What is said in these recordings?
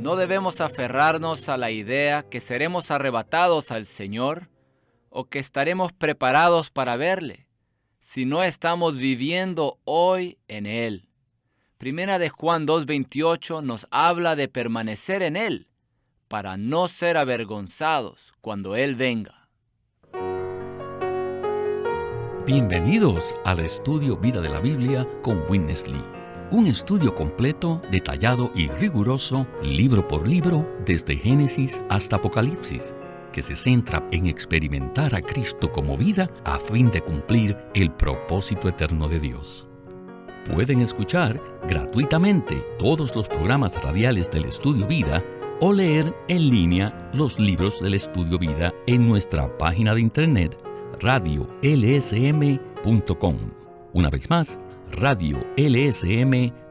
No debemos aferrarnos a la idea que seremos arrebatados al Señor o que estaremos preparados para verle, si no estamos viviendo hoy en Él. Primera de Juan 2:28 nos habla de permanecer en Él, para no ser avergonzados cuando Él venga. Bienvenidos al estudio Vida de la Biblia con Witness Lee. Un estudio completo, detallado y riguroso, libro por libro, desde Génesis hasta Apocalipsis, que se centra en experimentar a Cristo como vida a fin de cumplir el propósito eterno de Dios. Pueden escuchar gratuitamente todos los programas radiales del Estudio Vida o leer en línea los libros del Estudio Vida en nuestra página de internet radiolsm.com. Una vez más, radiolsm.com.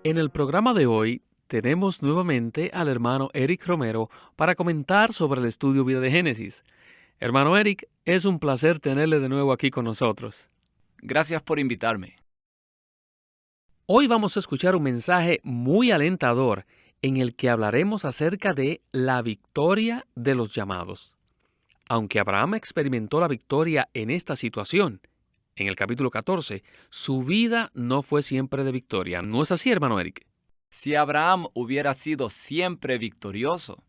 En el programa de hoy tenemos nuevamente al hermano Eric Romero para comentar sobre el Estudio Vida de Génesis. Hermano Eric, es un placer tenerle de nuevo aquí con nosotros. Gracias por invitarme. Hoy vamos a escuchar un mensaje muy alentador en el que hablaremos acerca de la victoria de los llamados. Aunque Abraham experimentó la victoria en esta situación, en el capítulo 14, su vida no fue siempre de victoria. ¿No es así, hermano Eric? Si Abraham hubiera sido siempre victorioso,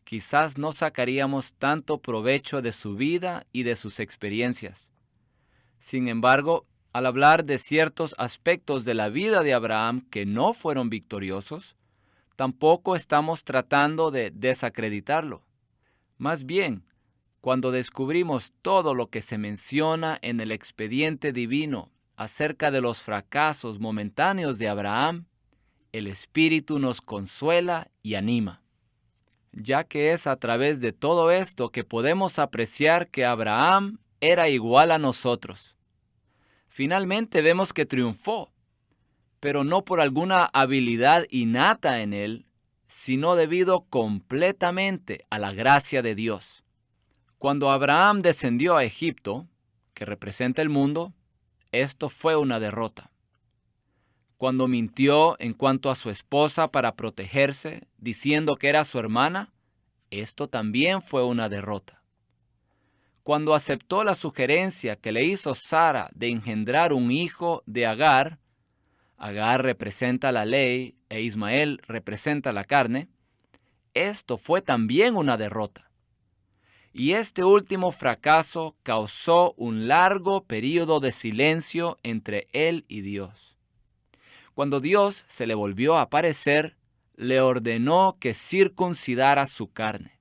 quizás no sacaríamos tanto provecho de su vida y de sus experiencias. Sin embargo, al hablar de ciertos aspectos de la vida de Abraham que no fueron victoriosos, tampoco estamos tratando de desacreditarlo. Más bien, cuando descubrimos todo lo que se menciona en el expediente divino acerca de los fracasos momentáneos de Abraham, el Espíritu nos consuela y anima, ya que es a través de todo esto que podemos apreciar que Abraham era igual a nosotros. Finalmente vemos que triunfó, pero no por alguna habilidad innata en él, sino debido completamente a la gracia de Dios. Cuando Abraham descendió a Egipto, que representa el mundo, esto fue una derrota. Cuando mintió en cuanto a su esposa para protegerse, diciendo que era su hermana, esto también fue una derrota. Cuando aceptó la sugerencia que le hizo Sara de engendrar un hijo de Agar, Agar representa la ley e Ismael representa la carne, esto fue también una derrota. Y este último fracaso causó un largo período de silencio entre él y Dios. Cuando Dios se le volvió a aparecer, le ordenó que circuncidara su carne.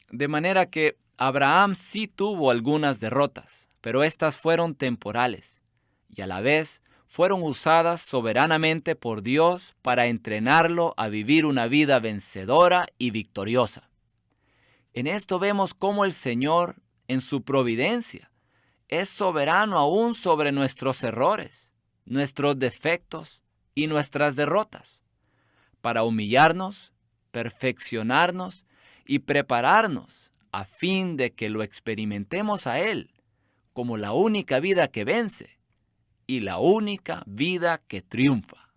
De manera que Abraham sí tuvo algunas derrotas, pero estas fueron temporales y a la vez fueron usadas soberanamente por Dios para entrenarlo a vivir una vida vencedora y victoriosa. En esto vemos cómo el Señor, en su providencia, es soberano aún sobre nuestros errores, nuestros defectos y nuestras derrotas, para humillarnos, perfeccionarnos y prepararnos a fin de que lo experimentemos a Él como la única vida que vence y la única vida que triunfa.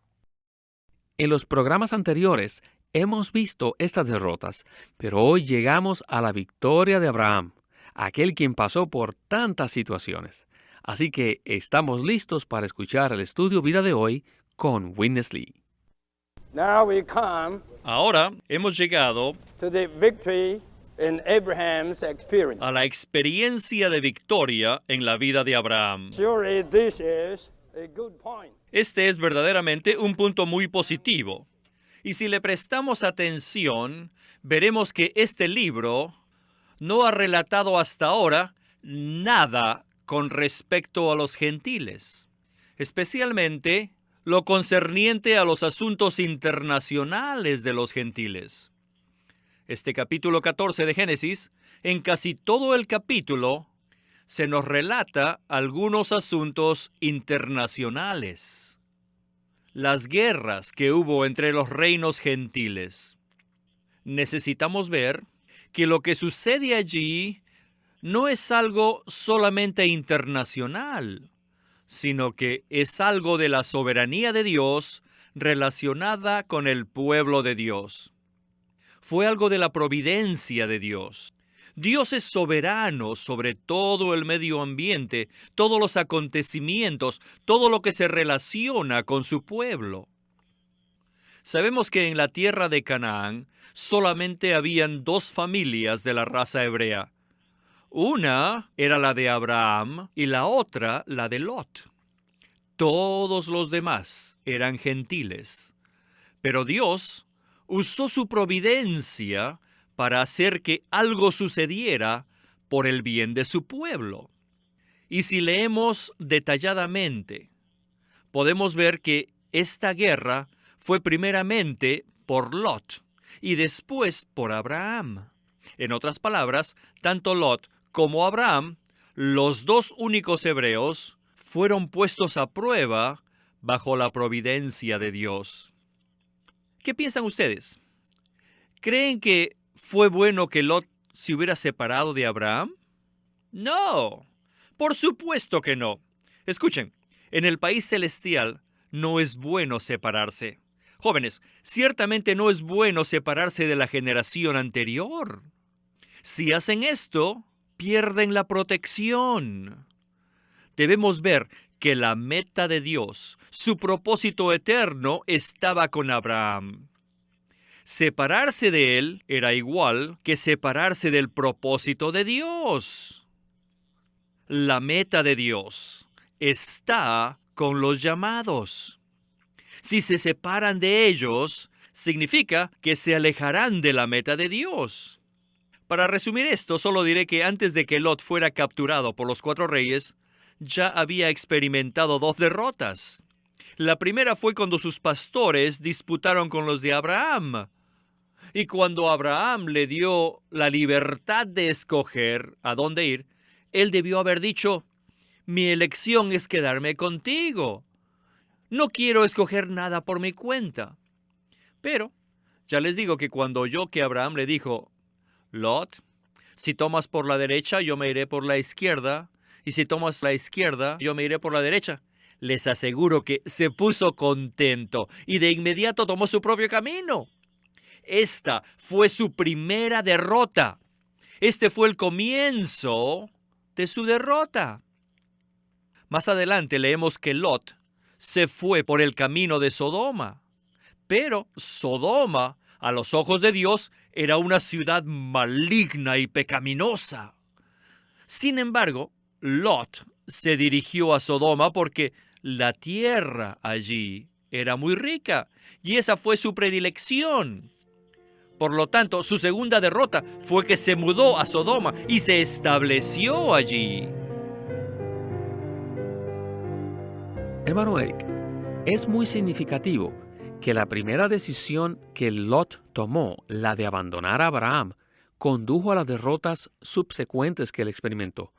En los programas anteriores hemos visto estas derrotas, pero hoy llegamos a la victoria de Abraham, aquel quien pasó por tantas situaciones. Así que estamos listos para escuchar el estudio Vida de hoy con Witness Lee. Ahora hemos llegado to the victory in Abraham's experience. a la experiencia de victoria en la vida de Abraham. Surely this is a good point. Este es verdaderamente un punto muy positivo. Y si le prestamos atención, veremos que este libro no ha relatado hasta ahora nada con respecto a los gentiles, especialmente lo concerniente a los asuntos internacionales de los gentiles. Este capítulo 14 de Génesis, en casi todo el capítulo, se nos relata algunos asuntos internacionales. Las guerras que hubo entre los reinos gentiles. Necesitamos ver que lo que sucede allí no es algo solamente internacional, sino que es algo de la soberanía de Dios relacionada con el pueblo de Dios. Fue algo de la providencia de Dios. Dios es soberano sobre todo el medio ambiente, todos los acontecimientos, todo lo que se relaciona con su pueblo. Sabemos que en la tierra de Canaán solamente habían 2 familias de la raza hebrea. Una era la de Abraham y la otra la de Lot. Todos los demás eran gentiles. Pero Dios usó su providencia para hacer que algo sucediera por el bien de su pueblo. Y si leemos detalladamente, podemos ver que esta guerra fue primeramente por Lot y después por Abraham. En otras palabras, tanto Lot como Abraham, los 2 únicos hebreos, fueron puestos a prueba bajo la providencia de Dios. ¿Qué piensan ustedes? ¿Creen que fue bueno que Lot se hubiera separado de Abraham? No, por supuesto que no. Escuchen, en el país celestial no es bueno separarse. Jóvenes, ciertamente no es bueno separarse de la generación anterior. Si hacen esto, pierden la protección. Debemos ver que la meta de Dios, su propósito eterno, estaba con Abraham. Separarse de él era igual que separarse del propósito de Dios. La meta de Dios está con los llamados. Si se separan de ellos, significa que se alejarán de la meta de Dios. Para resumir esto, solo diré que antes de que Lot fuera capturado por los 4 reyes, ya había experimentado 2 derrotas. La primera fue cuando sus pastores disputaron con los de Abraham. Y cuando Abraham le dio la libertad de escoger a dónde ir, él debió haber dicho: mi elección es quedarme contigo. No quiero escoger nada por mi cuenta. Pero ya les digo que cuando oyó que Abraham le dijo: Lot, si tomas por la derecha, yo me iré por la izquierda, y si tomas la izquierda, yo me iré por la derecha, les aseguro que se puso contento y de inmediato tomó su propio camino. Esta fue su primera derrota. Este fue el comienzo de su derrota. Más adelante leemos que Lot se fue por el camino de Sodoma. Pero Sodoma, a los ojos de Dios, era una ciudad maligna y pecaminosa. Sin embargo, Lot se dirigió a Sodoma porque la tierra allí era muy rica y esa fue su predilección. Por lo tanto, su segunda derrota fue que se mudó a Sodoma y se estableció allí. Hermano Eric, es muy significativo que la primera decisión que Lot tomó, la de abandonar a Abraham, condujo a las derrotas subsecuentes que él experimentó.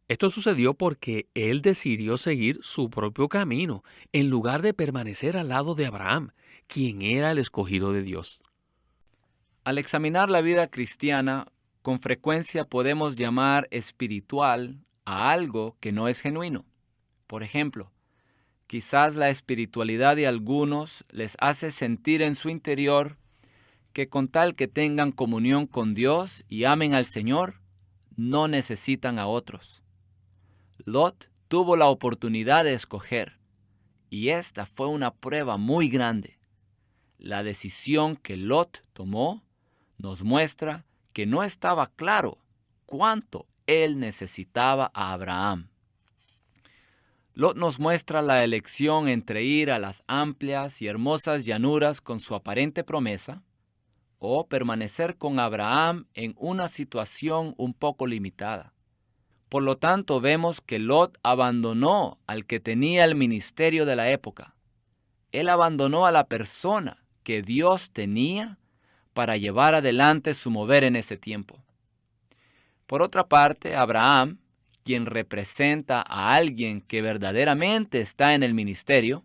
Esto sucedió porque él decidió seguir su propio camino, en lugar de permanecer al lado de Abraham, quien era el escogido de Dios. Al examinar la vida cristiana, con frecuencia podemos llamar espiritual a algo que no es genuino. Por ejemplo, quizás la espiritualidad de algunos les hace sentir en su interior que con tal que tengan comunión con Dios y amen al Señor, no necesitan a otros. Lot tuvo la oportunidad de escoger, y esta fue una prueba muy grande. La decisión que Lot tomó nos muestra que no estaba claro cuánto él necesitaba a Abraham. Lot nos muestra la elección entre ir a las amplias y hermosas llanuras con su aparente promesa, o permanecer con Abraham en una situación un poco limitada. Por lo tanto, vemos que Lot abandonó al que tenía el ministerio de la época. Él abandonó a la persona que Dios tenía para llevar adelante su mover en ese tiempo. Por otra parte, Abraham, quien representa a alguien que verdaderamente está en el ministerio,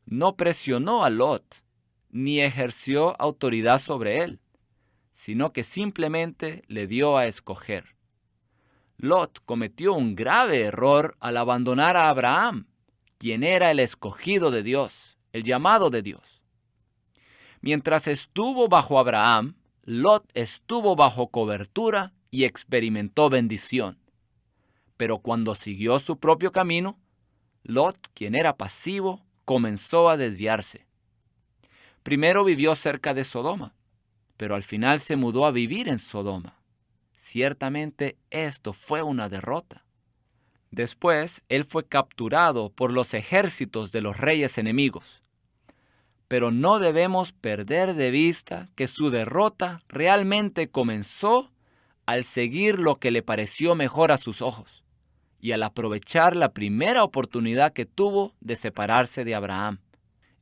no presionó a Lot, ni ejerció autoridad sobre él, sino que simplemente le dio a escoger. Lot cometió un grave error al abandonar a Abraham, quien era el escogido de Dios, el llamado de Dios. Mientras estuvo bajo Abraham, Lot estuvo bajo cobertura y experimentó bendición. Pero cuando siguió su propio camino, Lot, quien era pasivo, comenzó a desviarse. Primero vivió cerca de Sodoma, pero al final se mudó a vivir en Sodoma. Ciertamente esto fue una derrota. Después, él fue capturado por los ejércitos de los reyes enemigos. Pero no debemos perder de vista que su derrota realmente comenzó al seguir lo que le pareció mejor a sus ojos y al aprovechar la primera oportunidad que tuvo de separarse de Abraham,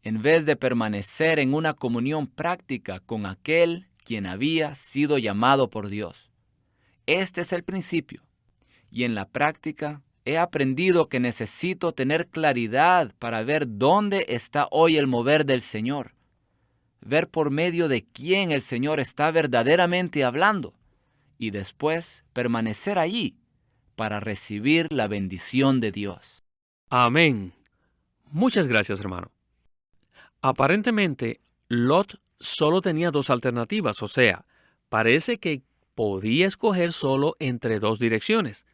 en vez de permanecer en una comunión práctica con aquel quien había sido llamado por Dios. Este es el principio, y en la práctica he aprendido que necesito tener claridad para ver dónde está hoy el mover del Señor, ver por medio de quién el Señor está verdaderamente hablando, y después permanecer allí para recibir la bendición de Dios. Amén. Muchas gracias, hermano. Aparentemente, Lot solo tenía dos alternativas, o sea, parece que podía escoger solo entre dos direcciones.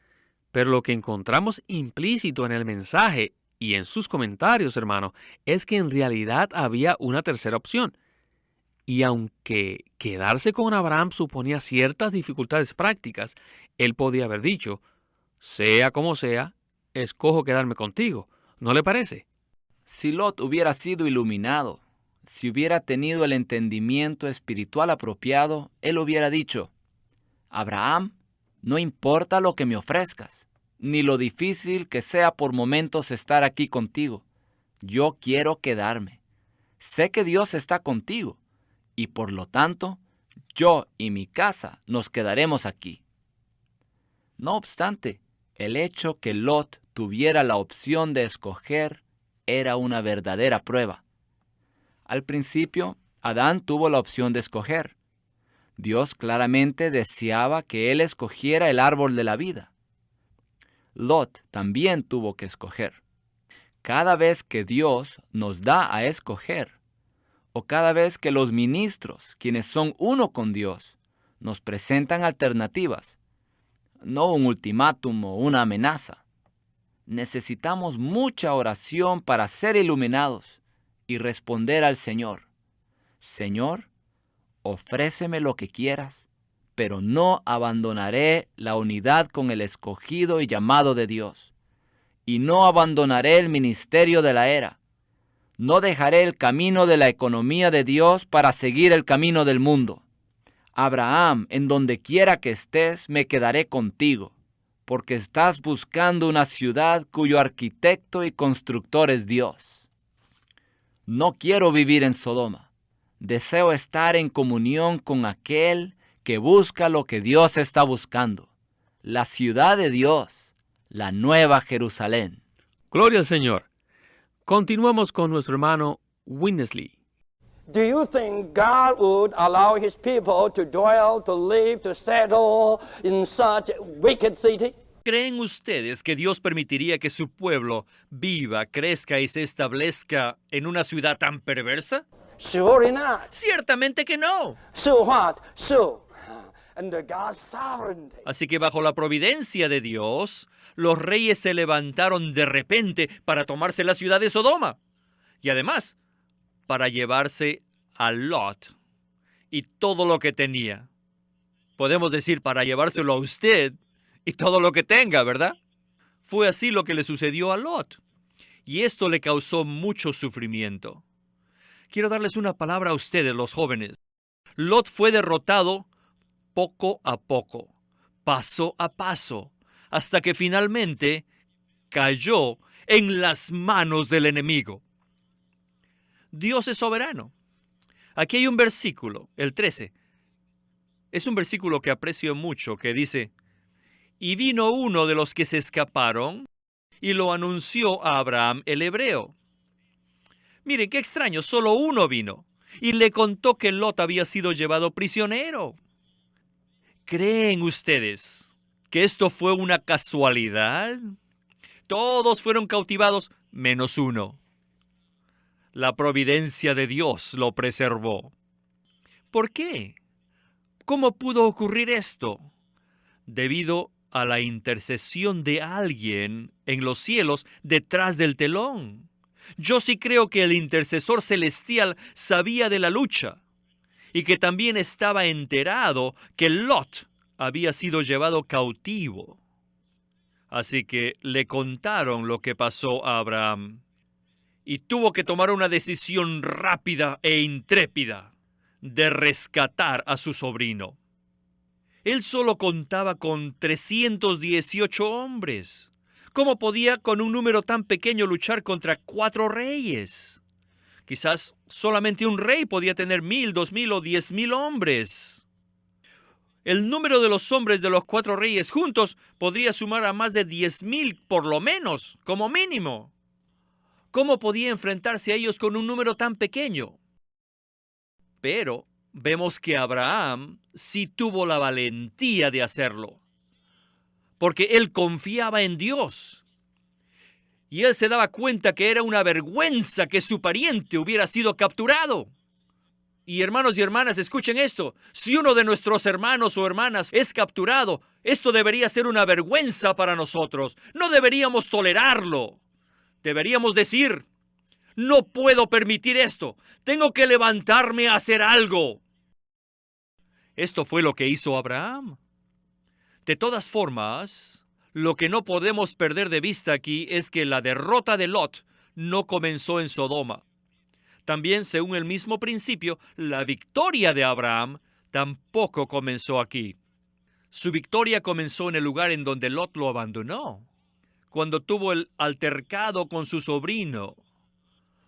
Pero lo que encontramos implícito en el mensaje y en sus comentarios, hermano, es que en realidad había una tercera opción. Y aunque quedarse con Abraham suponía ciertas dificultades prácticas, él podía haber dicho, sea como sea, escojo quedarme contigo. ¿No le parece? Si Lot hubiera sido iluminado, si hubiera tenido el entendimiento espiritual apropiado, él hubiera dicho, Abraham, no importa lo que me ofrezcas, ni lo difícil que sea por momentos estar aquí contigo. Yo quiero quedarme. Sé que Dios está contigo, y por lo tanto, yo y mi casa nos quedaremos aquí. No obstante, el hecho que Lot tuviera la opción de escoger era una verdadera prueba. Al principio, Adán tuvo la opción de escoger. Dios claramente deseaba que él escogiera el árbol de la vida. Lot también tuvo que escoger. Cada vez que Dios nos da a escoger, o cada vez que los ministros, quienes son uno con Dios, nos presentan alternativas, no un ultimátum o una amenaza, necesitamos mucha oración para ser iluminados y responder al Señor. Señor, ofréceme lo que quieras, pero no abandonaré la unidad con el escogido y llamado de Dios. Y no abandonaré el ministerio de la era. No dejaré el camino de la economía de Dios para seguir el camino del mundo. Abraham, en donde quiera que estés, me quedaré contigo, porque estás buscando una ciudad cuyo arquitecto y constructor es Dios. No quiero vivir en Sodoma. Deseo estar en comunión con aquel que busca lo que Dios está buscando, la ciudad de Dios, la nueva Jerusalén. Gloria al Señor. Continuamos con nuestro hermano Winnesley. Do you think God would allow his people to dwell, to live, to settle in such a wicked city? ¿Creen ustedes que Dios permitiría que su pueblo viva, crezca y se establezca en una ciudad tan perversa? Surely not. Ciertamente que no. So what? So, under God's sovereignty. Así que bajo la providencia de Dios, los reyes se levantaron de repente para tomarse la ciudad de Sodoma. Y además, para llevarse a Lot y todo lo que tenía. Podemos decir para llevárselo a usted y todo lo que tenga, ¿verdad? Fue así lo que le sucedió a Lot. Y esto le causó mucho sufrimiento. Quiero darles una palabra a ustedes, los jóvenes. Lot fue derrotado poco a poco, paso a paso, hasta que finalmente cayó en las manos del enemigo. Dios es soberano. Aquí hay un versículo, el 13. Es un versículo que aprecio mucho, que dice, y vino uno de los que se escaparon y lo anunció a Abraham el hebreo. Miren, qué extraño, solo uno vino y le contó que Lot había sido llevado prisionero. ¿Creen ustedes que esto fue una casualidad? Todos fueron cautivados menos uno. La providencia de Dios lo preservó. ¿Por qué? ¿Cómo pudo ocurrir esto? Debido a la intercesión de alguien en los cielos detrás del telón. Yo sí creo que el intercesor celestial sabía de la lucha y que también estaba enterado que Lot había sido llevado cautivo. Así que le contaron lo que pasó a Abraham y tuvo que tomar una decisión rápida e intrépida de rescatar a su sobrino. Él solo contaba con 318 hombres. ¿Cómo podía con un número tan pequeño luchar contra 4 reyes? Quizás solamente un rey podía tener 1,000, 2,000 o 10,000 hombres. El número de los hombres de los 4 reyes juntos podría sumar a más de 10,000 por lo menos, como mínimo. ¿Cómo podía enfrentarse a ellos con un número tan pequeño? Pero vemos que Abraham sí tuvo la valentía de hacerlo, porque él confiaba en Dios. Y él se daba cuenta que era una vergüenza que su pariente hubiera sido capturado. Y hermanos y hermanas, escuchen esto. Si uno de nuestros hermanos o hermanas es capturado, esto debería ser una vergüenza para nosotros. No deberíamos tolerarlo. Deberíamos decir: no puedo permitir esto. Tengo que levantarme a hacer algo. Esto fue lo que hizo Abraham. De todas formas, lo que no podemos perder de vista aquí es que la derrota de Lot no comenzó en Sodoma. También, según el mismo principio, la victoria de Abraham tampoco comenzó aquí. Su victoria comenzó en el lugar en donde Lot lo abandonó, cuando tuvo el altercado con su sobrino.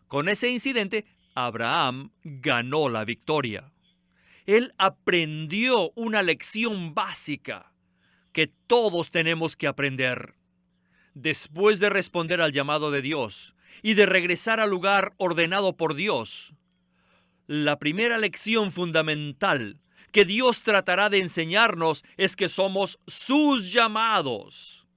Con ese incidente, Abraham ganó la victoria. Él aprendió una lección básica que todos tenemos que aprender. Después de responder al llamado de Dios y de regresar al lugar ordenado por Dios, la primera lección fundamental que Dios tratará de enseñarnos es que somos sus llamados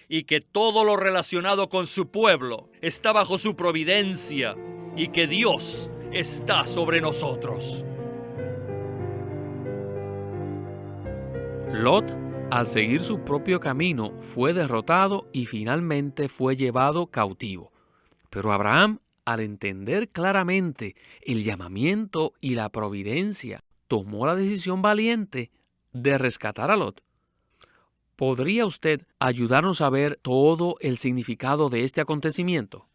y que todo lo relacionado con su pueblo está bajo su providencia y que Dios está sobre nosotros. Lot, al seguir su propio camino, fue derrotado y finalmente fue llevado cautivo. Pero Abraham, al entender claramente el llamamiento y la providencia, tomó la decisión valiente de rescatar a Lot. ¿Podría usted ayudarnos a ver todo el significado de este acontecimiento?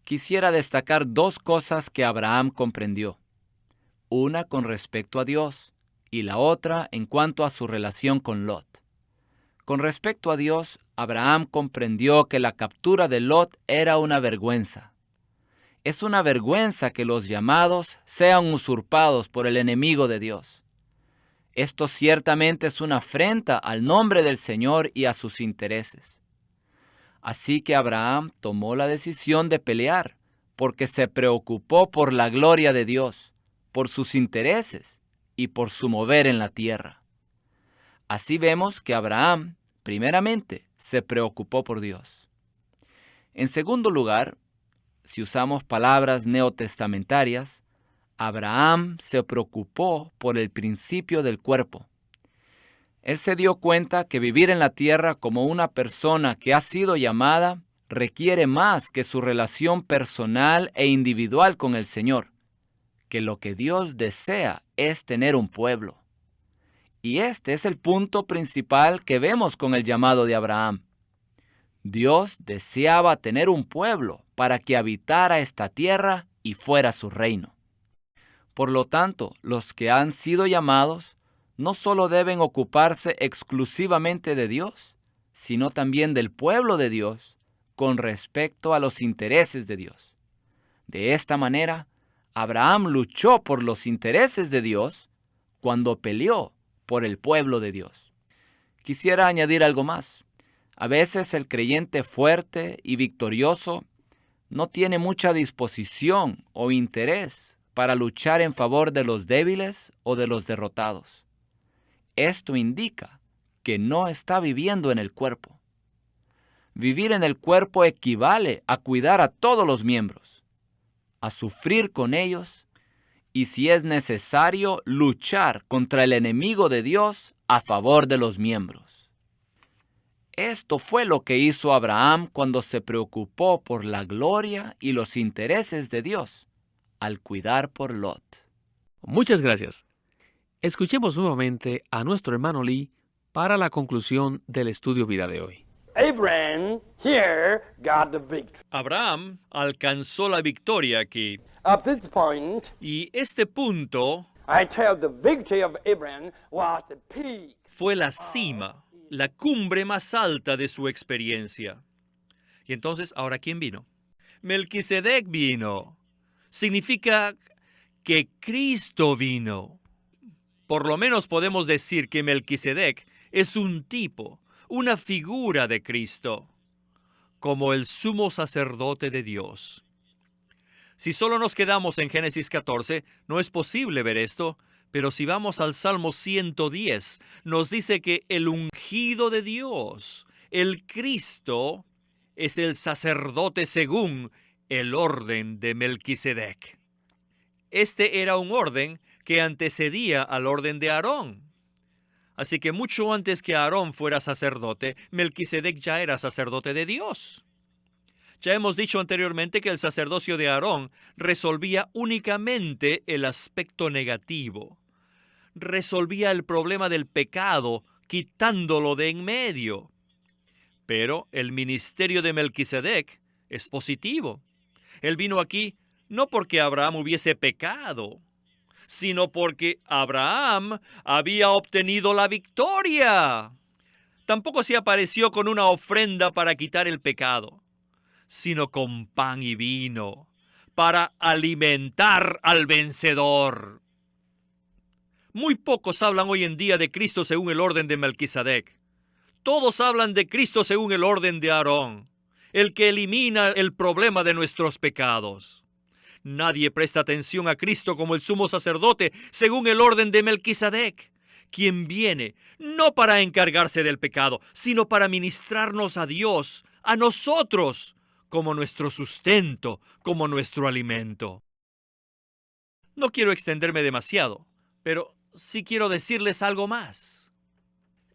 Quisiera destacar 2 cosas que Abraham comprendió. Una con respecto a Dios y la otra en cuanto a su relación con Lot. Con respecto a Dios, Abraham comprendió que la captura de Lot era una vergüenza. Es una vergüenza que los llamados sean usurpados por el enemigo de Dios. Esto ciertamente es una afrenta al nombre del Señor y a sus intereses. Así que Abraham tomó la decisión de pelear, porque se preocupó por la gloria de Dios, por sus intereses y por su mover en la tierra. Así vemos que Abraham, primeramente, se preocupó por Dios. En segundo lugar, si usamos palabras neotestamentarias, Abraham se preocupó por el principio del cuerpo. Él se dio cuenta que vivir en la tierra como una persona que ha sido llamada requiere más que su relación personal e individual con el Señor, que lo que Dios desea es tener un pueblo. Y este es el punto principal que vemos con el llamado de Abraham. Dios deseaba tener un pueblo para que habitara esta tierra y fuera su reino. Por lo tanto, los que han sido llamados no solo deben ocuparse exclusivamente de Dios, sino también del pueblo de Dios con respecto a los intereses de Dios. De esta manera, Abraham luchó por los intereses de Dios cuando peleó por el pueblo de Dios. Quisiera añadir algo más. A veces el creyente fuerte y victorioso no tiene mucha disposición o interés para luchar en favor de los débiles o de los derrotados. Esto indica que no está viviendo en el cuerpo. Vivir en el cuerpo equivale a cuidar a todos los miembros, a sufrir con ellos y, si es necesario, luchar contra el enemigo de Dios a favor de los miembros. Esto fue lo que hizo Abraham cuando se preocupó por la gloria y los intereses de Dios al cuidar por Lot. Muchas gracias. Escuchemos nuevamente a nuestro hermano Lee para la conclusión del estudio vida de hoy. Abraham here got the victory. Abraham alcanzó la victoria aquí. Up to this point, Y este punto I tell the victory of Abraham was the peak. fue la cima, la cumbre más alta de su experiencia. Y entonces, ¿ahora quién vino? Melquisedec vino. Significa que Cristo vino. Por lo menos podemos decir que Melquisedec es un tipo, una figura de Cristo, como el sumo sacerdote de Dios. Si solo nos quedamos en Génesis 14, no es posible ver esto, pero si vamos al Salmo 110, nos dice que el ungido de Dios, el Cristo, es el sacerdote según el orden de Melquisedec. Este era un orden que antecedía al orden de Aarón. Así que mucho antes que Aarón fuera sacerdote, Melquisedec ya era sacerdote de Dios. Ya hemos dicho anteriormente que el sacerdocio de Aarón resolvía únicamente el aspecto negativo. Resolvía el problema del pecado, quitándolo de en medio. Pero el ministerio de Melquisedec es positivo. Él vino aquí no porque Abraham hubiese pecado, sino porque Abraham había obtenido la victoria. Tampoco se apareció con una ofrenda para quitar el pecado, sino con pan y vino, para alimentar al vencedor. Muy pocos hablan hoy en día de Cristo según el orden de Melquisedec. Todos hablan de Cristo según el orden de Aarón, el que elimina el problema de nuestros pecados. Nadie presta atención a Cristo como el sumo sacerdote según el orden de Melquisedec, quien viene no para encargarse del pecado, sino para ministrarnos a Dios, a nosotros, como nuestro sustento, como nuestro alimento. No quiero extenderme demasiado, pero sí quiero decirles algo más.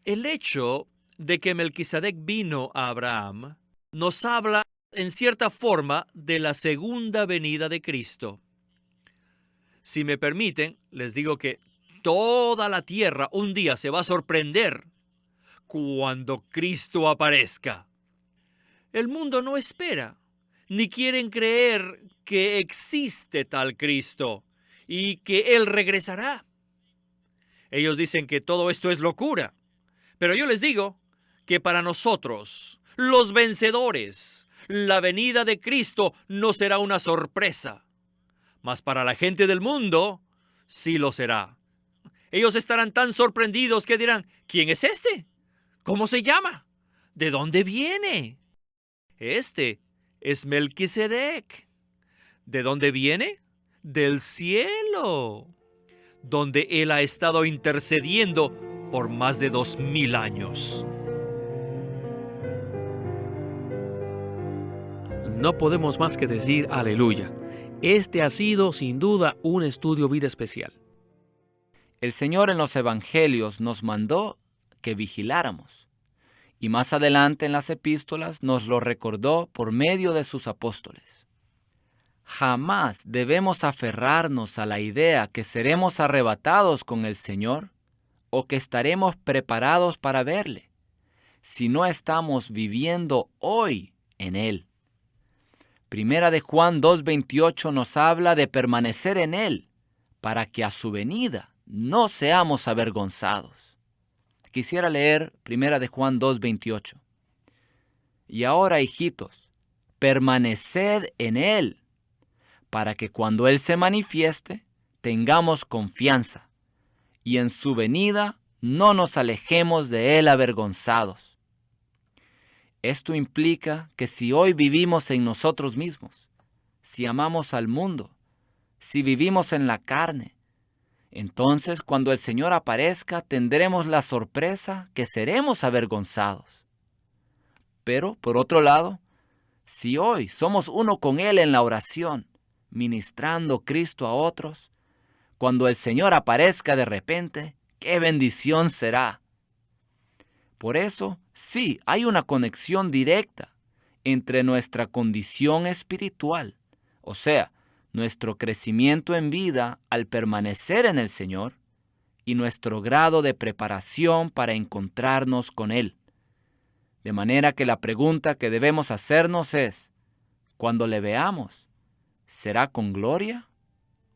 El hecho de que Melquisedec vino a Abraham nos habla en cierta forma de la segunda venida de Cristo. Si me permiten, les digo que toda la tierra un día se va a sorprender cuando Cristo aparezca. El mundo no espera, ni quieren creer que existe tal Cristo y que Él regresará. Ellos dicen que todo esto es locura, pero yo les digo que para nosotros, los vencedores, la venida de Cristo no será una sorpresa, mas para la gente del mundo sí lo será. Ellos estarán tan sorprendidos que dirán, ¿quién es este? ¿Cómo se llama? ¿De dónde viene? Este es Melquisedec. ¿De dónde viene? Del cielo, donde él ha estado intercediendo por más de 2000 años. No podemos más que decir aleluya. Este ha sido sin duda un estudio vida especial. El Señor en los Evangelios nos mandó que vigiláramos, y más adelante en las epístolas nos lo recordó por medio de sus apóstoles. Jamás debemos aferrarnos a la idea que seremos arrebatados con el Señor o que estaremos preparados para verle, si no estamos viviendo hoy en Él. Primera de Juan 2:28 nos habla de permanecer en Él, para que a su venida no seamos avergonzados. Quisiera leer Primera de Juan 2:28. Y ahora, hijitos, permaneced en Él, para que cuando Él se manifieste, tengamos confianza, y en su venida no nos alejemos de Él avergonzados. Esto implica que si hoy vivimos en nosotros mismos, si amamos al mundo, si vivimos en la carne, Entonces, cuando el Señor aparezca, tendremos la sorpresa que seremos avergonzados. Pero, por otro lado, si hoy somos uno con Él en la oración, ministrando Cristo a otros, cuando el Señor aparezca de repente, ¡qué bendición será! Por eso, sí, hay una conexión directa entre nuestra condición espiritual, o sea, nuestro crecimiento en vida al permanecer en el Señor, y nuestro grado de preparación para encontrarnos con Él. De manera que la pregunta que debemos hacernos es, cuando le veamos, ¿será con gloria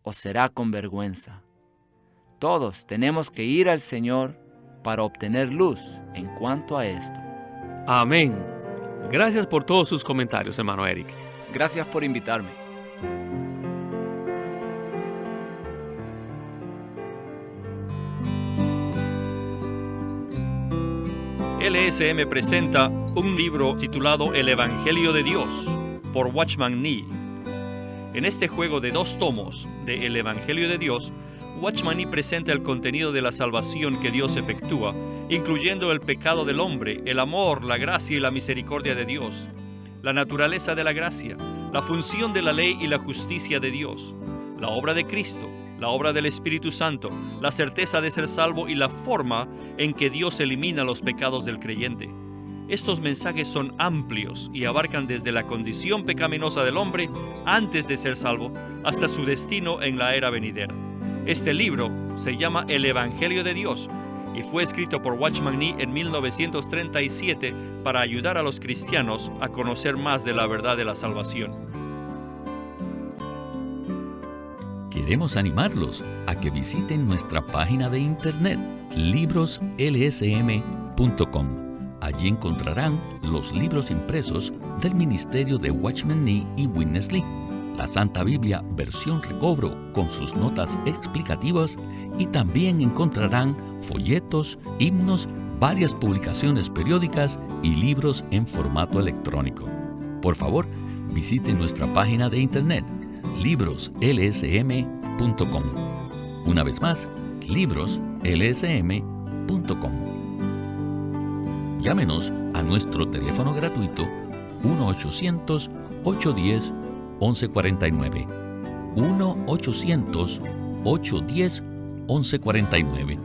o será con vergüenza? Todos tenemos que ir al Señor para obtener luz en cuanto a esto. Amén. Gracias por todos sus comentarios, hermano Eric. Gracias por invitarme. LSM presenta un libro titulado El Evangelio de Dios por Watchman Nee. En este juego de 2 tomos de El Evangelio de Dios, Watchman Nee presenta el contenido de la salvación que Dios efectúa, incluyendo el pecado del hombre, el amor, la gracia y la misericordia de Dios, la naturaleza de la gracia, la función de la ley y la justicia de Dios, la obra de Cristo, la obra del Espíritu Santo, la certeza de ser salvo y la forma en que Dios elimina los pecados del creyente. Estos mensajes son amplios y abarcan desde la condición pecaminosa del hombre antes de ser salvo hasta su destino en la era venidera. Este libro se llama El Evangelio de Dios y fue escrito por Watchman Nee en 1937 para ayudar a los cristianos a conocer más de la verdad de la salvación. Queremos animarlos a que visiten nuestra página de internet, libroslsm.com. Allí encontrarán los libros impresos del ministerio de Watchman Nee y Witness Lee, la Santa Biblia versión recobro con sus notas explicativas, y también encontrarán folletos, himnos, varias publicaciones periódicas y libros en formato electrónico. Por favor, visiten nuestra página de internet, libroslsm.com. Una vez más, libroslsm.com. Llámenos a nuestro teléfono gratuito 1-800-810-1149. 1-800-810-1149.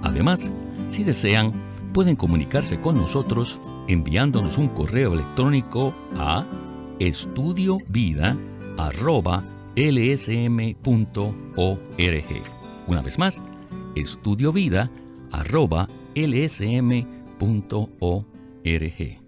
Además, si desean, pueden comunicarse con nosotros enviándonos un correo electrónico a estudiovida@lsm.org. Una vez más, estudiovida@lsm.org.